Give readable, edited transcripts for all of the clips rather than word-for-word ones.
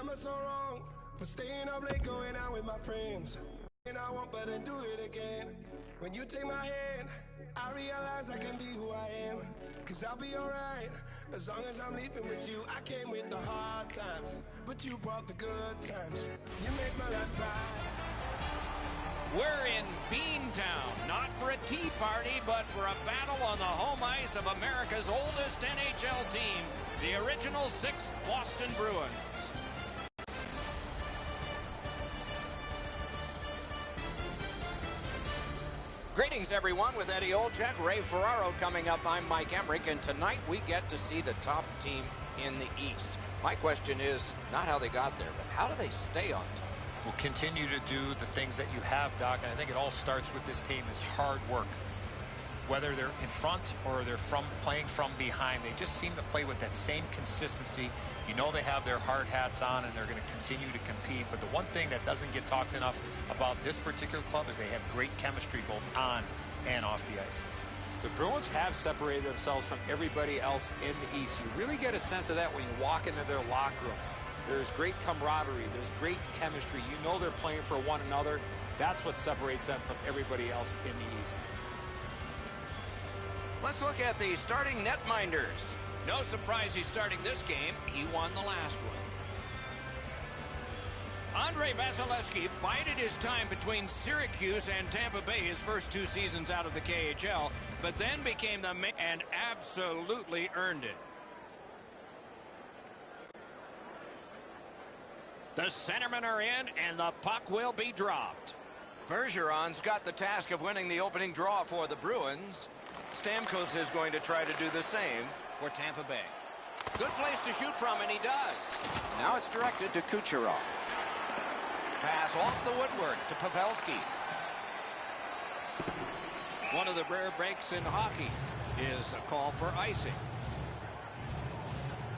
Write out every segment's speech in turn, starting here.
am I so wrong for staying up late, going out with my friends? And I won't but then do it again. When you take my hand, I realize I can be who I am. Cause I'll be alright, as long as I'm leaving with you. I came with the hard times, but you brought the good times. You make my life bright. We're in Beantown, not for a tea party, but for a battle on the home ice of America's oldest NHL team, the original 6 Boston Bruins. Greetings, everyone, with Eddie Olczyk, Ray Ferraro coming up. I'm Mike Emmerich, and tonight we get to see the top team in the East. My question is not how they got there, but how do they stay on top? Will continue to do the things that you have, Doc, and I think it all starts with this team is hard work. Whether they're in front or they're playing from behind, they just seem to play with that same consistency. You know they have their hard hats on and they're going to continue to compete. But the one thing that doesn't get talked enough about this particular club is they have great chemistry both on and off the ice. The Bruins have separated themselves from everybody else in the East. You really get a sense of that when you walk into their locker room. There's great camaraderie. There's great chemistry. You know they're playing for one another. That's what separates them from everybody else in the East. Let's look at the starting netminders. No surprise he's starting this game. He won the last one. Andrei Vasilevsky bided his time between Syracuse and Tampa Bay his first 2 seasons out of the KHL, but then became the man and absolutely earned it. The centermen are in, and the puck will be dropped. Bergeron's got the task of winning the opening draw for the Bruins. Stamkos is going to try to do the same for Tampa Bay. Good place to shoot from, and he does. Now it's directed to Kucherov. Pass off the woodwork to Pavelski. One of the rare breaks in hockey is a call for icing.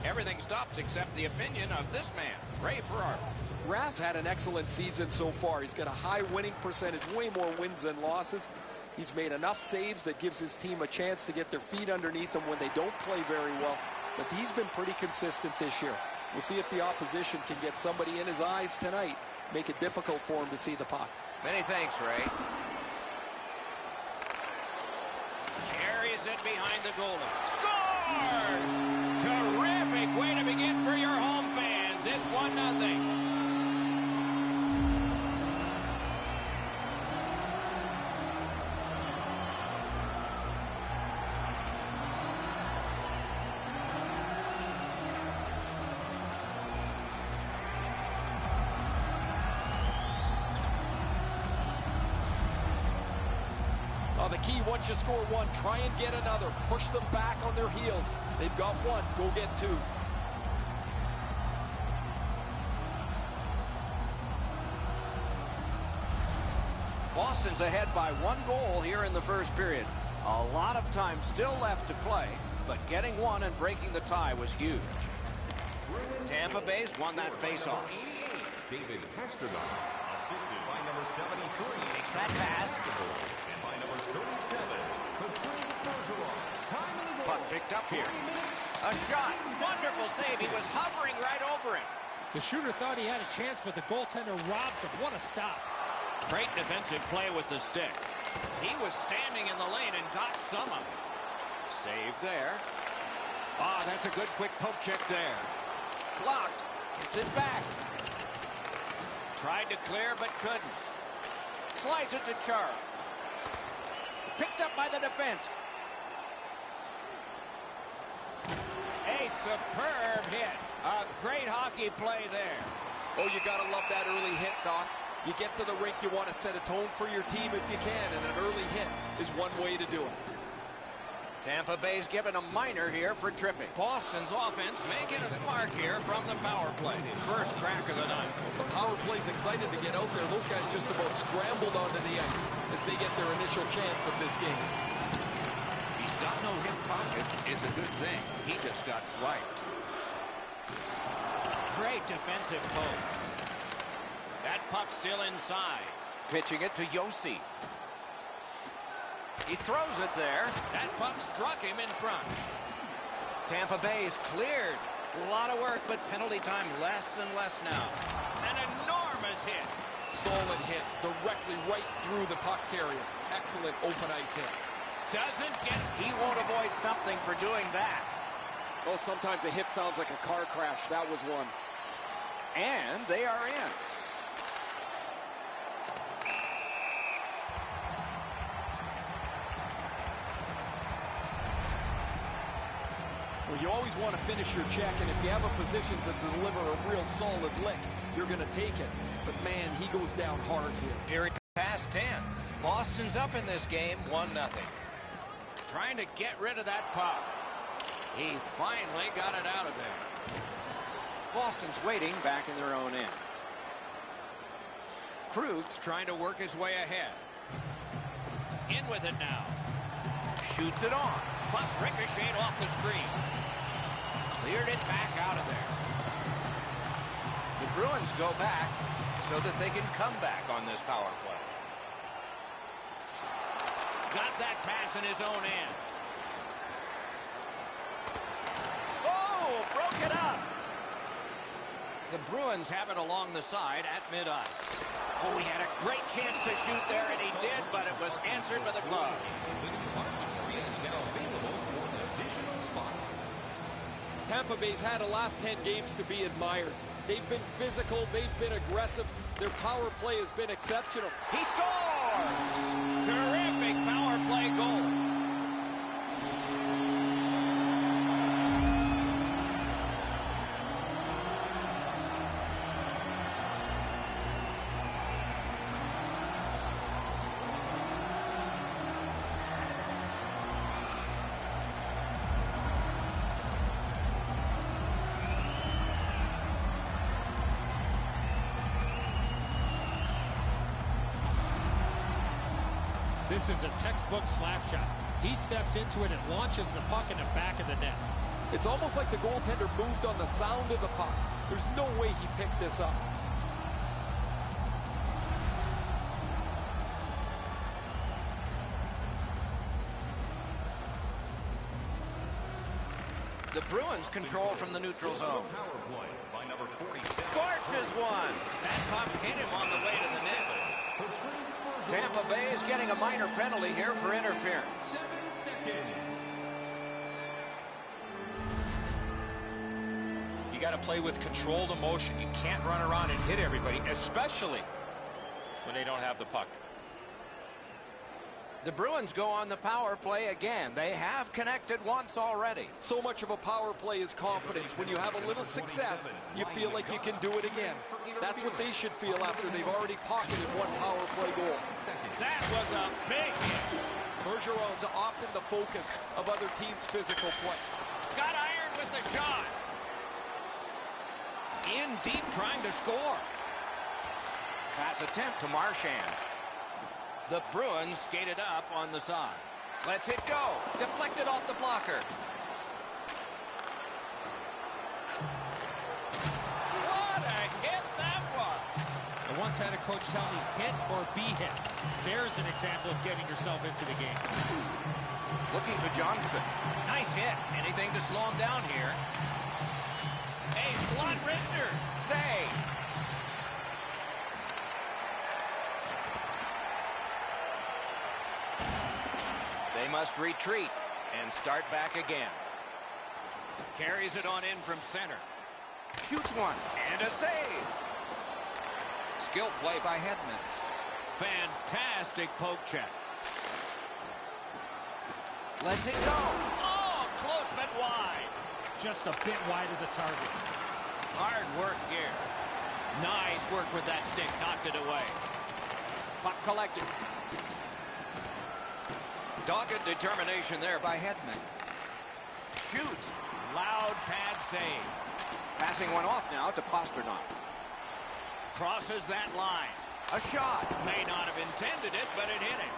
Everything stops except the opinion of this man, Ray Ferraro. Rath's had an excellent season so far. He's got a high winning percentage, way more wins than losses. He's made enough saves that gives his team a chance to get their feet underneath them when they don't play very well. But he's been pretty consistent this year. We'll see if the opposition can get somebody in his eyes tonight, make it difficult for him to see the puck. Many thanks, Ray. Carries it behind the goalie. Scores! Terrific way to begin for your home fans. It's 1-0. The key, once you score one, try and get another. Push them back on their heels. They've got one. Go get two. Boston's ahead by 1 goal here in the first period. A lot of time still left to play, but getting one and breaking the tie was huge. Tampa Bay's won that faceoff. David Pasternak, assisted by number 73. Takes that pass. And by number 37, Patrice Bergeron. Puck picked up here. A shot. Wonderful save. He was hovering right over him. The shooter thought he had a chance, but the goaltender robs him. What a stop. Great defensive play with the stick. He was standing in the lane and got some of it. Save there. Ah, that's a good quick poke check there. Blocked. Gets it back. Tried to clear, but couldn't. Slides it to Chara. Picked up by the defense. A superb hit. A great hockey play there. Oh, you got to love that early hit, Doc. You get to the rink, you want to set a tone for your team if you can, and an early hit is one way to do it. Tampa Bay's given a minor here for tripping. Boston's offense may get a spark here from the power play. First crack of the night. The power play's excited to get out there. Those guys just about scrambled onto the ice as they get their initial chance of this game. He's got no hip pocket. It's a good thing. He just got swiped. Great defensive poke. That puck still inside. Pitching it to Yossi. He throws it there. That puck struck him in front. Tampa Bay's cleared. A lot of work, but penalty time less and less now. An enormous hit. Solid hit directly right through the puck carrier. Excellent open ice hit. Doesn't get... He won't avoid something for doing that. Oh, sometimes a hit sounds like a car crash. That was one. And they are in. Well, you always want to finish your check, and if you have a position to deliver a real solid lick, you're going to take it. But, man, he goes down hard here. Here past 10. Boston's up in this game, 1-0. Trying to get rid of that puck. He finally got it out of there. Boston's waiting back in their own end. Krug's trying to work his way ahead. In with it now. Shoots it on. Puck ricocheted off the screen. Cleared it back out of there. The Bruins go back so that they can come back on this power play. Got that pass in his own end. Oh, broke it up. The Bruins have it along the side at mid-ice. Oh, he had a great chance to shoot there, and he did, but it was answered by the glove. Tampa Bay's had the last 10 games to be admired. They've been physical. They've been aggressive. Their power play has been exceptional. He scores! Terrific power play goal. This is a textbook slap shot. He steps into it and launches the puck in the back of the net. It's almost like the goaltender moved on the sound of the puck. There's no way he picked this up. The Bruins control from the neutral zone. Scorches one. That puck hit him on the way to the net. Tampa Bay is getting a minor penalty here for interference. You got to play with controlled emotion. You can't run around and hit everybody, especially when they don't have the puck. The Bruins go on the power play again. They have connected once already. So much of a power play is confidence. When you have a little success, you feel like you can do it again. That's what they should feel after they've already pocketed one power play goal. That was a big hit. Bergeron's often the focus of other teams' physical play. Got ironed with the shot. In deep trying to score. Pass attempt to Marchand. The Bruins skated up on the side. Lets it go. Deflected off the blocker. What a hit that was. I once had a coach tell me, hit or be hit. There's an example of getting yourself into the game. Looking for Johnson. Nice hit. Anything to slow him down here. A slot wrister. Save. They must retreat and start back again. Carries it on in from center. Shoots one and a save. Skill play by Hedman. Fantastic poke check. Lets it go. Oh, close but wide. Just a bit wide of the target. Hard work here. Nice work with that stick. Knocked it away. Puck collected. Dogged determination there by Hedman. Shoots. Loud pad save. Passing one off now to Pasternak. Crosses that line. A shot. May not have intended it, but it hit him.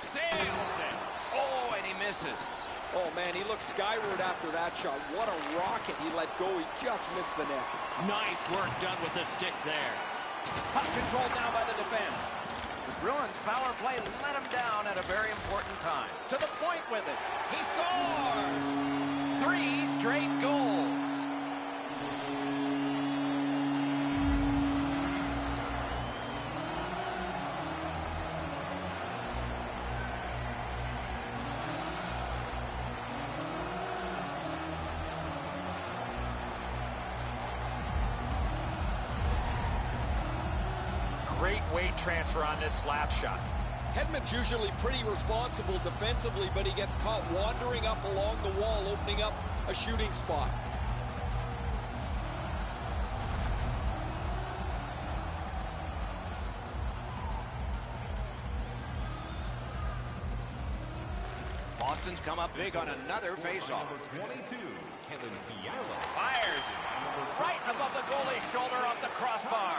Sails it. Oh, and he misses. Oh, man, he looked skyward after that shot. What a rocket he let go. He just missed the net. Nice work done with the stick there. Puck controlled now by the defense. The Bruins power play let him down at a very important time. To the point with it. He scores! Three's straight goals. Great weight transfer on this slap shot. Hedman's usually pretty responsible defensively, but he gets caught wandering up along the wall, opening up a shooting spot. Boston's come up big on another faceoff. Fires it right above the goalie's shoulder off the crossbar.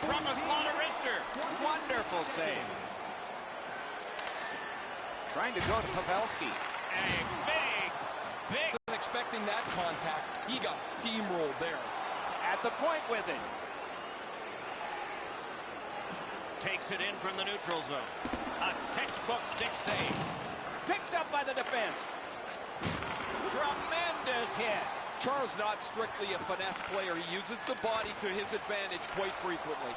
From the slaughter wrister. Wonderful save. Trying to go to Pavelski. A big. Wasn't expecting that contact. He got steamrolled there. At the point with it. Takes it in from the neutral zone. A textbook stick save. Picked up by the defense. Tremendous hit. Char's not strictly a finesse player. He uses the body to his advantage quite frequently.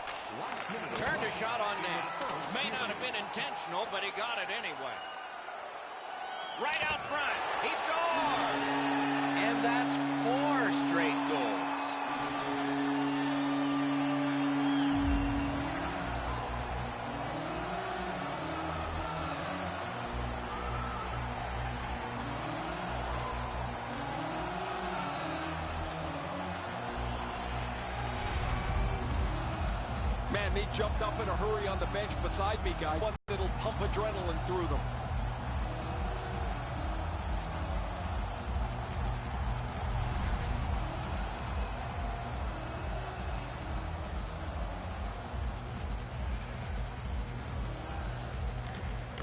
Turned a shot on net. May not have been intentional, but he got it anyway. Right out front. He scores! And that's 4 straight goals. Man, they jumped up in a hurry on the bench beside me, guys. One that'll pump adrenaline through them.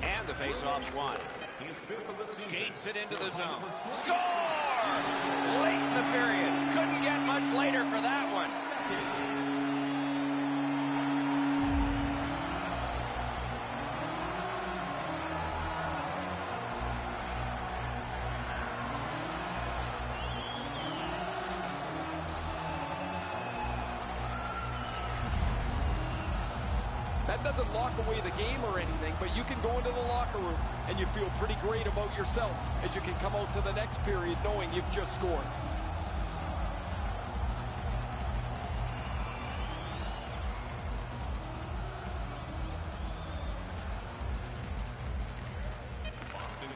And the faceoff's won. Skates it into the zone. Score! Late in the period. Couldn't get much later for that one. That doesn't lock away the game or anything, but you can go into the locker room and you feel pretty great about yourself as you can come out to the next period knowing you've just scored.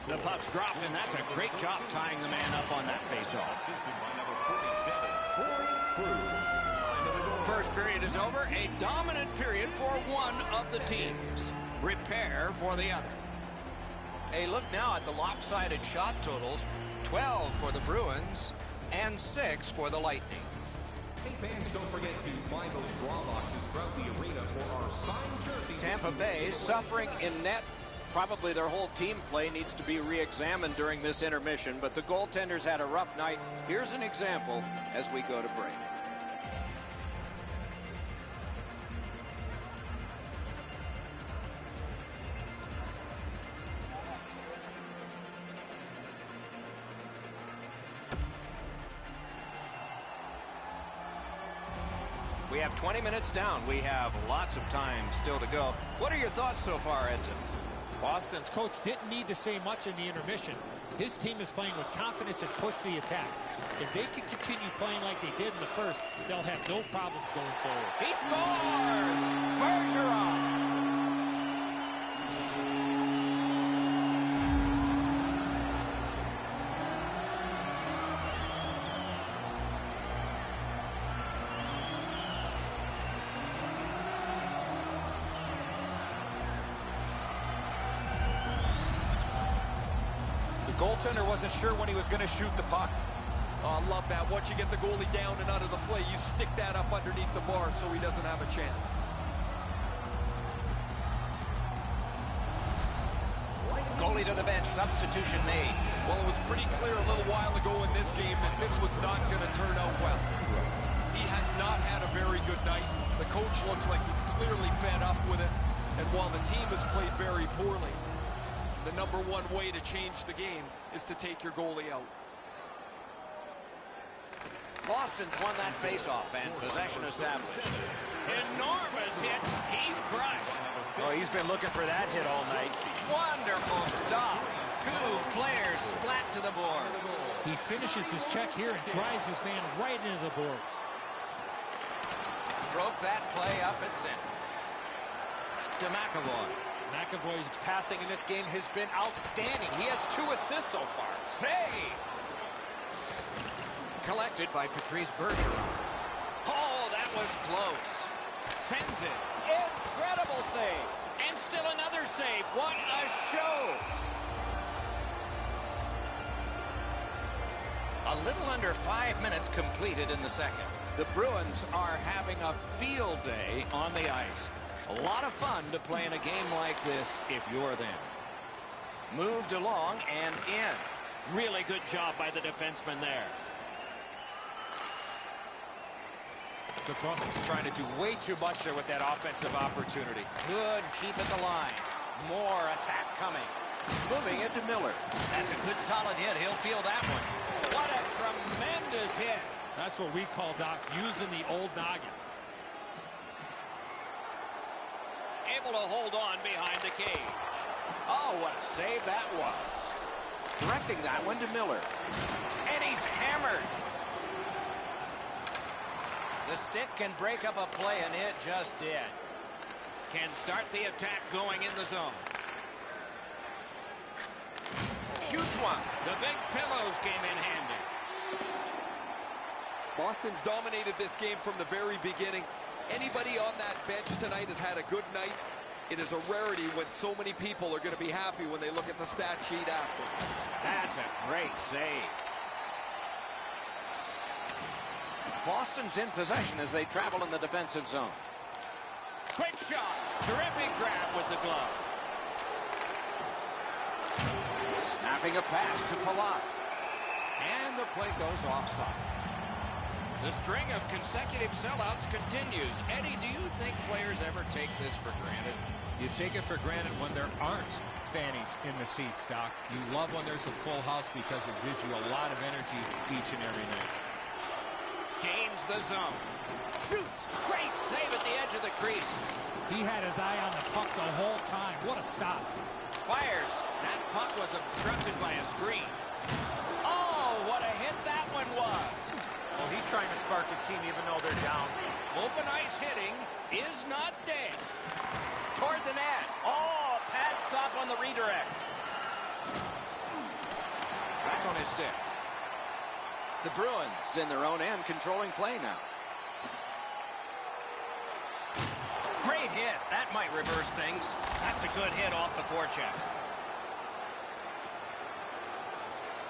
The puck's dropped, and that's a great job tying the man up on that faceoff. First period is over. A dominant period for one of the teams. Repair for the other. A look now at the lopsided shot totals. 12 for the Bruins and 6 for the Lightning. Hey fans, don't forget to find those draw boxes throughout the arena for our signed jerseys. Tampa Bay suffering in net. Probably their whole team play needs to be re-examined during this intermission, but the goaltenders had a rough night. Here's an example as we go to break. We have 20 minutes down. We have lots of time still to go. What are your thoughts so far, Edson? Boston's coach didn't need to say much in the intermission. His team is playing with confidence and push the attack. If they can continue playing like they did in the first, they'll have no problems going forward. He scores! Bergeron! Goaltender wasn't sure when he was going to shoot the puck. Oh, I love that. Once you get the goalie down and out of the play, you stick that up underneath the bar so he doesn't have a chance. Goalie to the bench. Substitution made. Well, it was pretty clear a little while ago in this game that this was not going to turn out well. He has not had a very good night. The coach looks like he's clearly fed up with it. And while the team has played very poorly, the #1 way to change the game is to take your goalie out. Boston's won that faceoff and possession established. Enormous hit. He's crushed. Oh, he's been looking for that hit all night. Wonderful stop. Two players splat to the boards. He finishes his check here and drives his man right into the boards. Broke that play up at center. To McAvoy. McAvoy's passing in this game has been outstanding. He has 2 assists so far. Save! Collected by Patrice Bergeron. Oh, that was close. Sends it. Incredible save. And still another save. What a show. A little under 5 minutes completed in the second. The Bruins are having a field day on the ice. A lot of fun to play in a game like this if you're them. Moved along and in. Really good job by the defenseman there. The Boston's trying to do way too much there with that offensive opportunity. Good keep at the line. More attack coming. Moving it to Miller. That's a good solid hit. He'll feel that one. What a tremendous hit. That's what we call, Doc, using the old noggin. Able to hold on behind the cage. Oh, what a save that was. Directing that one to Miller. And he's hammered. The stick can break up a play, and it just did. Can start the attack going in the zone. Shoots one. The big pillows came in handy. Boston's dominated this game from the very beginning. Anybody on that bench tonight has had a good night. It is a rarity when so many people are going to be happy when they look at the stat sheet after. That's a great save. Boston's in possession as they travel in the defensive zone. Quick shot. Terrific grab with the glove. Snapping a pass to Palat. And the play goes offside. The string of consecutive sellouts continues. Eddie, do you think players ever take this for granted? You take it for granted when there aren't fannies in the seats, Doc. You love when there's a full house because it gives you a lot of energy each and every night. Gains the zone. Shoots. Great save at the edge of the crease. He had his eye on the puck the whole time. What a stop. Fires. That puck was obstructed by a screen. Oh, what a hit that one was. Well, he's trying to spark his team even though they're down. Open ice hitting is not dead. Toward the net. Oh, pad stop on the redirect. Back on his stick. The Bruins in their own end controlling play now. Great hit. That might reverse things. That's a good hit off the forecheck.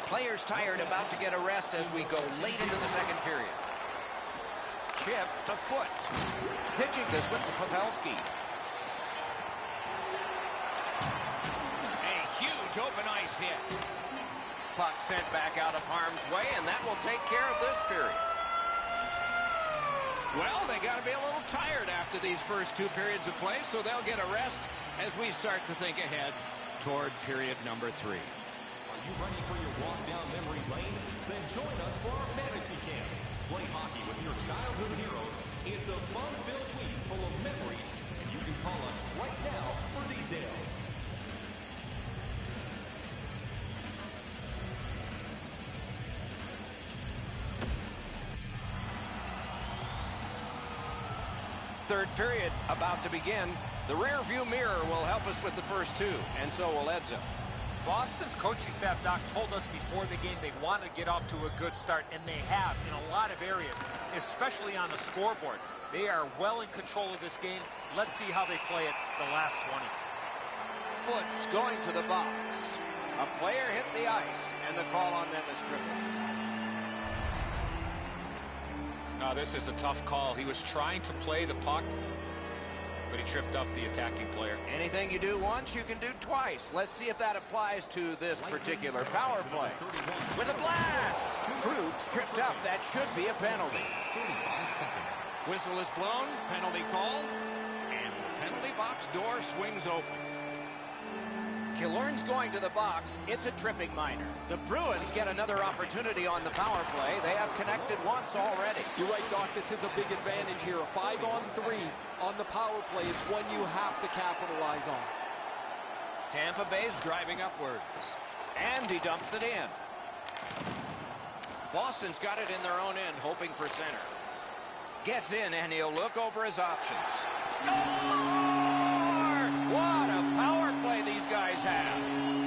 Players tired, about to get a rest as we go late into the second period. Chip to Foot. Pitching this one to Pavelski. A huge open ice hit. Puck sent back out of harm's way, and that will take care of this period. Well, they got to be a little tired after these first 2 periods of play, so they'll get a rest as we start to think ahead toward period number 3. Are you ready for your walk down memory lane? Then join us for our fantasy camp. Play hockey with your childhood heroes. It's a fun-filled week full of memories. You can call us right now for details. Third period about to begin. The rear view mirror will help us with the first 2, and so will Edzo. Boston's coaching staff, Doc, told us before the game they wanted to get off to a good start, and they have in a lot of areas, especially on the scoreboard. They are well in control of this game. Let's see how they play it the last 20. Foot's going to the box. A player hit the ice, and the call on them is triple. No, this is a tough call. He was trying to play the puck, but he tripped up the attacking player. Anything you do once, you can do twice. Let's see if that applies to this particular power play. With a blast! Krug's tripped up. That should be a penalty. Whistle is blown, penalty called, and the penalty box door swings open. Killorn's going to the box. It's a tripping minor. The Bruins get another opportunity on the power play. They have connected once already. You're right, Doc. This is a big advantage here. A 5-on-3 on the power play is one you have to capitalize on. Tampa Bay's driving upwards. And he dumps it in. Boston's got it in their own end, hoping for center. Gets in, and he'll look over his options. Score! What a power play these guys have.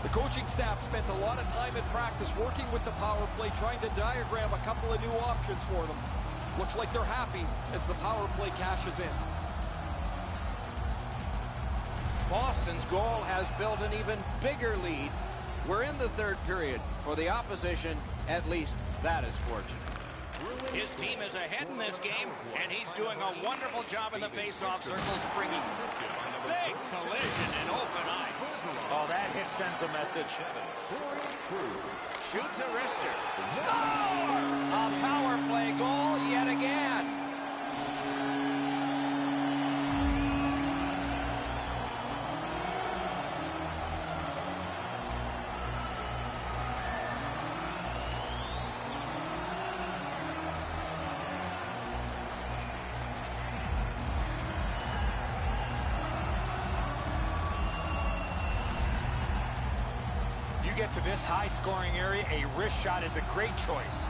The coaching staff spent a lot of time in practice working with the power play, trying to diagram a couple of new options for them. Looks like they're happy as the power play cashes in. Boston's goal has built an even bigger lead. We're in the third period. For the opposition, at least that is fortunate. His team is ahead in this game, and he's doing a wonderful job in the face-off circle, springing. Big collision in open ice. Oh, that hit sends a message. Shoots a wrister. Score! A power play goal yet again. Get to this high-scoring area, a wrist shot is a great choice.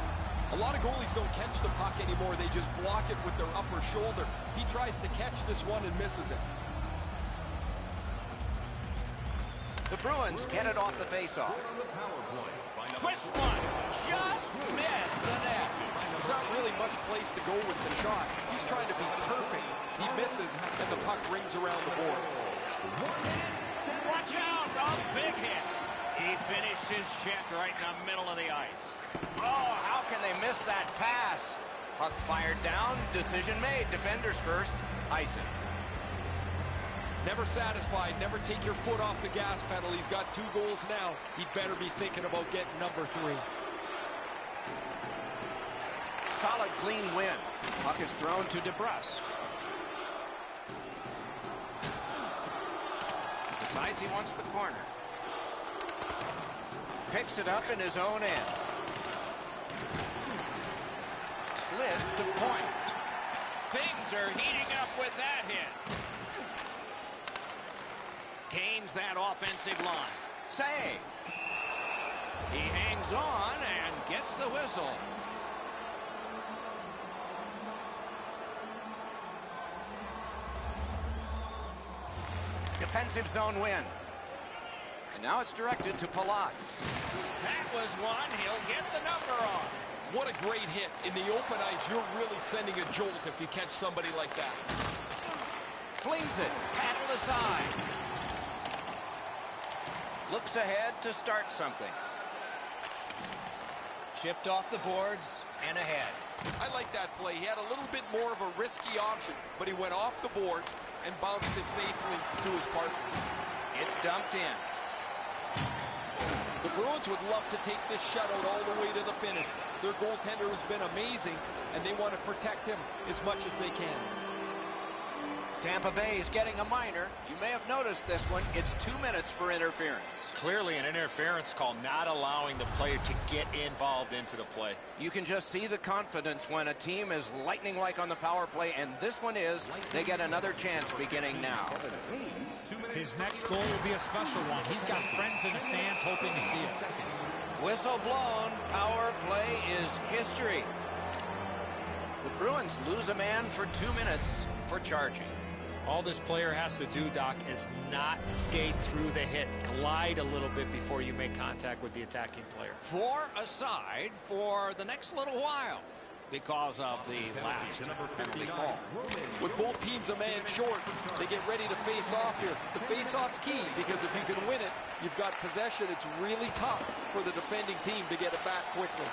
A lot of goalies don't catch the puck anymore. They just block it with their upper shoulder. He tries to catch this one and misses it. The Bruins get it off the face-off. Twist one. Just missed the net. There's not really much place to go with the shot. He's trying to be perfect. He misses, and the puck rings around the boards. Watch out. A big hit. He finished his check right in the middle of the ice. Oh, how can they miss that pass? Puck fired down, decision made. Defenders first, icing. Never satisfied, never take your foot off the gas pedal. He's got 2 goals now. He'd better be thinking about getting number 3. Solid, clean win. Puck is thrown to DeBrusque. Decides he wants the corner. Picks it up in his own end. Slid to point. Things are heating up with that hit. Gains that offensive line. Save. He hangs on and gets the whistle. Defensive zone win. And now it's directed to Palat. That was one. He'll get the number on. What a great hit. In the open ice, you're really sending a jolt if you catch somebody like that. Flings it. Paddled aside. Looks ahead to start something. Chipped off the boards and ahead. I like that play. He had a little bit more of a risky option, but he went off the boards and bounced it safely to his partner. It's dumped in. The Bruins would love to take this shutout all the way to the finish. Their goaltender has been amazing, and they want to protect him as much as they can. Tampa Bay's getting a minor. You may have noticed this one. It's 2 minutes for interference. Clearly an interference call, not allowing the player to get involved into the play. You can just see the confidence when a team is lightning-like on the power play, and this one is. They get another chance beginning now. His next goal will be a special one. He's got friends in the stands hoping to see it. Whistle blown. Power play is history. The Bruins lose a man for 2 minutes for charging. All this player has to do, Doc, is not skate through the hit. Glide a little bit before you make contact with the attacking player. 4 aside for the next little while because of the last penalty call. With both teams a man short, they get ready to face off here. The face-off's key because if you can win it, you've got possession. It's really tough for the defending team to get it back quickly.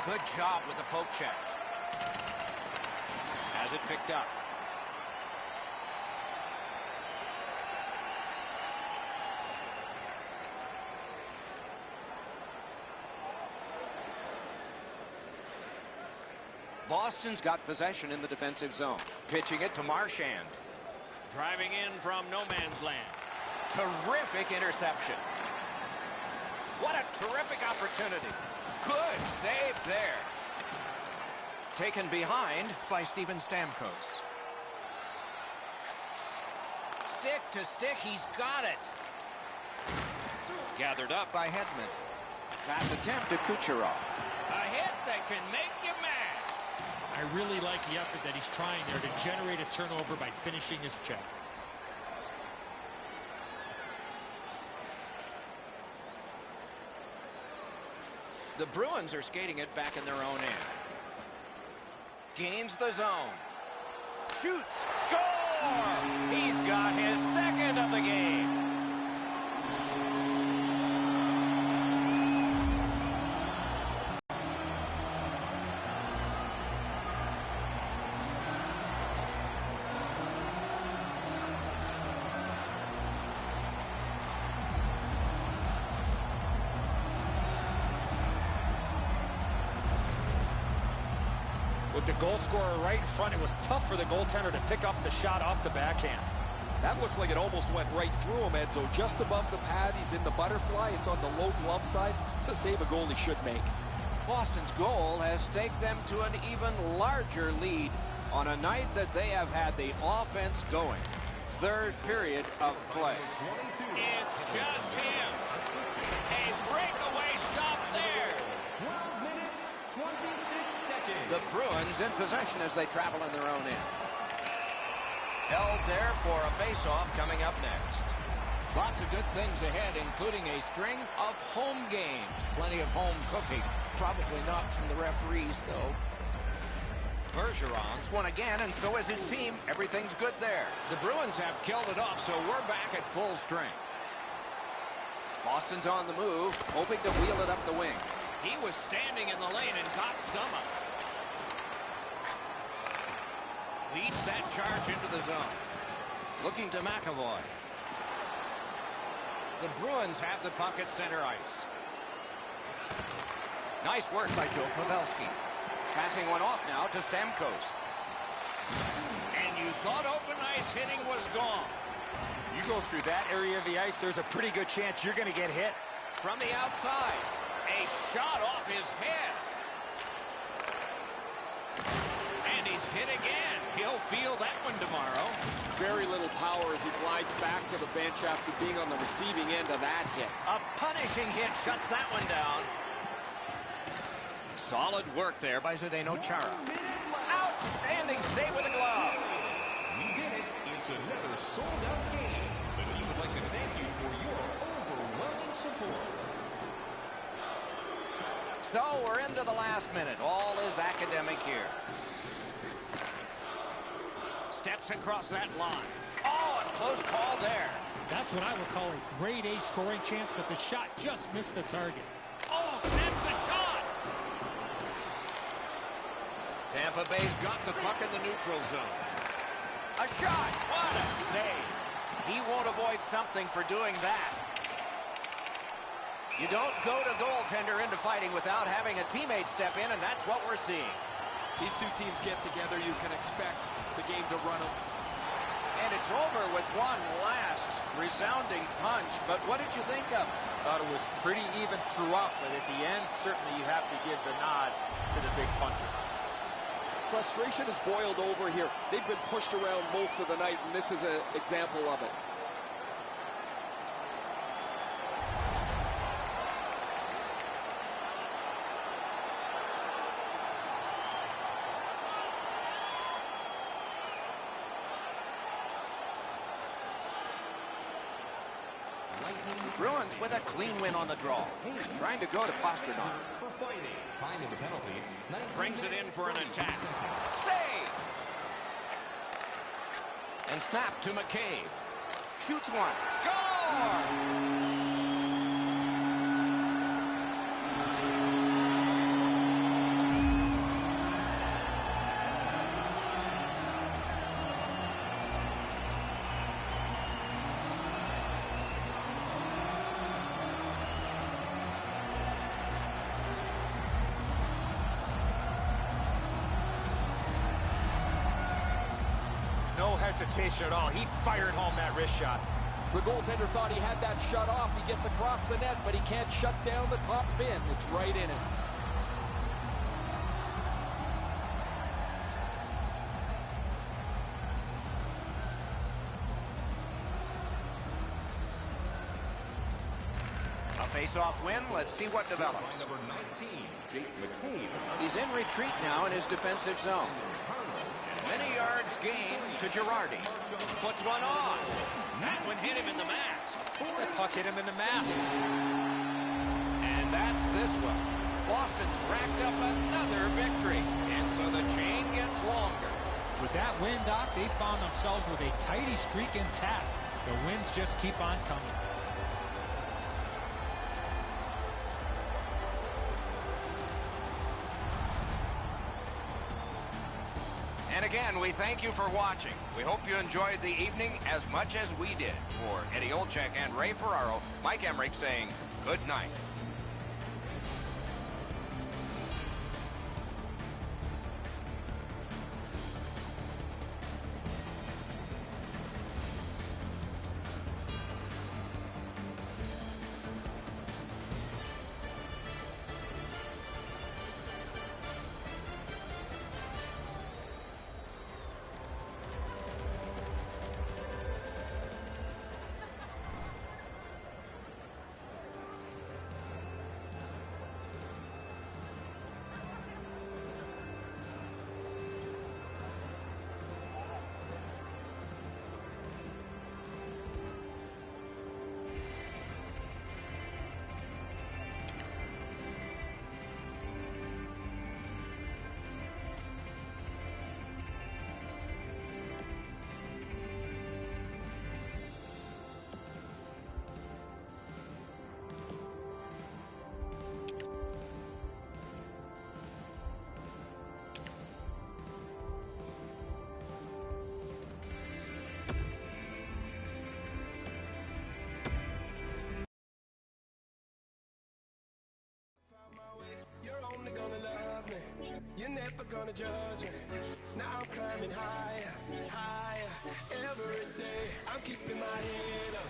Good job with the poke check. Has it picked up. Boston's got possession in the defensive zone. Pitching it to Marchand. Driving in from no man's land. Terrific interception. What a terrific opportunity. Good save there. Taken behind by Steven Stamkos. Stick to stick, he's got it. Gathered up by Hedman. Pass attempt to Kucherov. A hit that can make you mad. I really like the effort that he's trying there to generate a turnover by finishing his check. The Bruins are skating it back in their own end. Gains the zone. Shoots. Score! He's got his second of the game. With the goal scorer right in front, it was tough for the goaltender to pick up the shot off the backhand. That looks like it almost went right through him, Edzo. Just above the pad, he's in the butterfly. It's on the low glove side. It's a save a goalie should make. Boston's goal has staked them to an even larger lead on a night that they have had the offense going. Third period of play. It's just him. A breakaway stop there. 12 minutes, 26 seconds. The Bruins in possession as they travel in their own end. Held there for a face-off coming up next. Lots of good things ahead, including a string of home games. Plenty of home cooking. Probably not from the referees, though. Bergeron's won again, and so is his team. Everything's good there. The Bruins have killed it off, so we're back at full strength. Boston's on the move, hoping to wheel it up the wing. He was standing in the lane and got some up. Leads that charge into the zone. Looking to McAvoy. The Bruins have the puck at center ice. Nice work by Joe Pavelski. Passing one off now to Stamkos. And you thought open ice hitting was gone. You go through that area of the ice, there's a pretty good chance you're going to get hit. From the outside, a shot off his head. And he's hit again. He'll feel that one tomorrow. Very little power as he glides back to the bench after being on the receiving end of that hit. A punishing hit shuts that one down. Solid work there by Zdeno Chara. Outstanding save with a glove. You did it. It's another sold-out game. The team would like to thank you for your overwhelming support. So we're into the last minute. All is academic here. Steps across that line. Oh, a close call there. That's what I would call a grade A scoring chance, but the shot just missed the target. Oh, snaps the shot. Tampa Bay's got the puck in the neutral zone. A shot. What a save. He won't avoid something for doing that. You don't go to goaltender into fighting without having a teammate step in, and that's what we're seeing. These two teams get together, you can expect the game to run them. And it's over with one last resounding punch. But what did you think of it? Thought it was pretty even throughout, but at the end, certainly you have to give the nod to the big puncher. Frustration has boiled over here. They've been pushed around most of the night, and this is an example of it. Bruins with a clean win on the draw. Trying to go to Pasternak. For fighting. Time in the penalties. Brings it in for an attack. Save! And snap to McCabe. Shoots one. Score! No hesitation at all. He fired home that wrist shot. The goaltender thought he had that shut off. He gets across the net, but he can't shut down the top bin. It's right in it. A face-off win. Let's see what develops. Number 19, Jake McCabe. He's in retreat now in his defensive zone. Many yards gained to Girardi. Puts one on. That one hit him in the mask. The puck hit him in the mask. And that's this one. Boston's racked up another victory. And so the chain gets longer. With that win, Doc, they found themselves with a tidy streak intact. The wins just keep on coming. And again, we thank you for watching. We hope you enjoyed the evening as much as we did. For Eddie Olczyk and Ray Ferraro, Mike Emmerich saying good night. You're only gonna love me. You're never gonna judge me. Now I'm climbing higher, higher. Every day I'm keeping my head up.